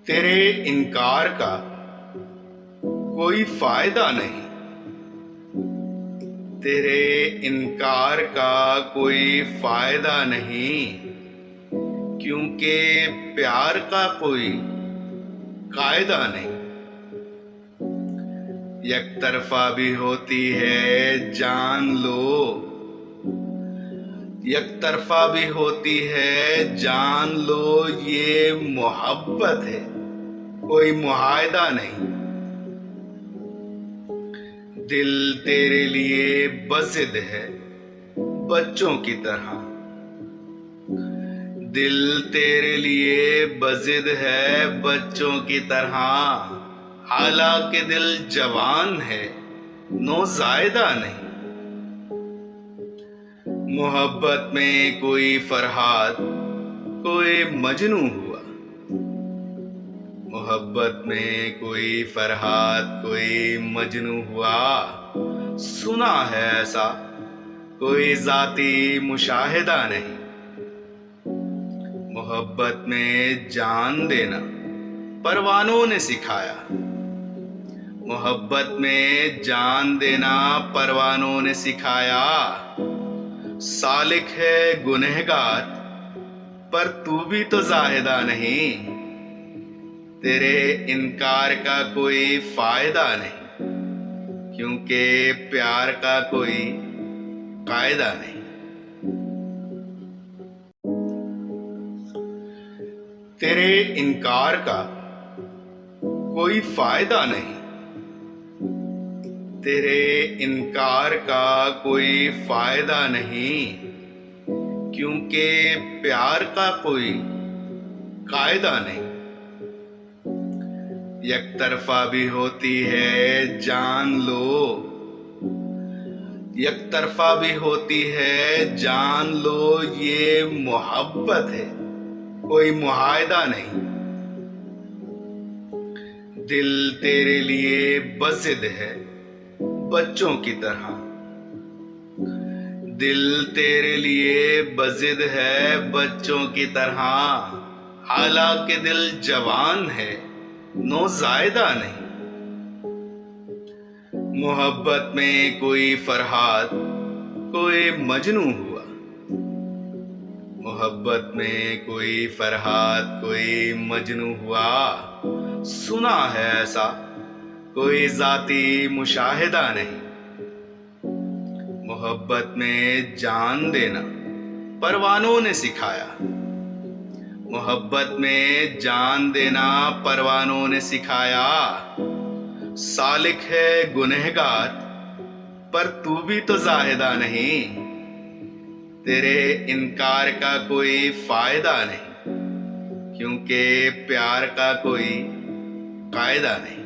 تیرے انکار کا کوئی فائدہ نہیں، تیرے انکار کا کوئی فائدہ نہیں، کیونکہ پیار کا کوئی قاعدہ نہیں۔ یک طرفہ بھی ہوتی ہے جان لو، یک طرفہ بھی ہوتی ہے جان لو، یہ محبت ہے کوئی معاہدہ نہیں۔ دل تیرے لیے بضد ہے بچوں کی طرح، دل تیرے لیے بضد ہے بچوں کی طرح، حالانکہ دل جوان ہے نوزائیدہ نہیں۔ محبت میں کوئی فرحاد کوئی مجنوں ہوا، محبت میں کوئی فرحاد کوئی مجنوں ہوا، سنا ہے ایسا کوئی ذاتی مشاہدہ نہیں۔ محبت میں جان دینا پروانوں نے سکھایا، محبت میں جان دینا پروانوں نے سکھایا، سالک ہے گنہگار پر تو بھی تو زاہدہ نہیں، تیرے انکار کا کوئی فائدہ نہیں، کیونکہ پیار کا کوئی قاعدہ نہیں۔ تیرے انکار کا کوئی فائدہ نہیں، تیرے انکار کا کوئی فائدہ نہیں، کیونکہ پیار کا کوئی قاعدہ نہیں۔ یک طرفہ بھی ہوتی ہے جان لو، یک طرفہ بھی ہوتی ہے جان لو، یہ محبت ہے کوئی معاہدہ نہیں۔ دل تیرے لیے بضد ہے بچوں کی طرح، دل تیرے لیے بضد ہے بچوں کی طرح، حالانکہ دل جوان ہے نوزائیدہ نہیں۔ محبت میں کوئی فرحاد کوئی مجنوں ہوا، محبت میں کوئی فرحاد کوئی مجنوں ہوا، سنا ہے ایسا کوئی ذاتی مشاہدہ نہیں۔ محبت میں جان دینا پروانوں نے سکھایا، محبت میں جان دینا پروانوں نے سکھایا، سالک ہے گنہگار پر تو بھی تو زاہدہ نہیں، تیرے انکار کا کوئی فائدہ نہیں، کیونکہ پیار کا کوئی قاعدہ نہیں۔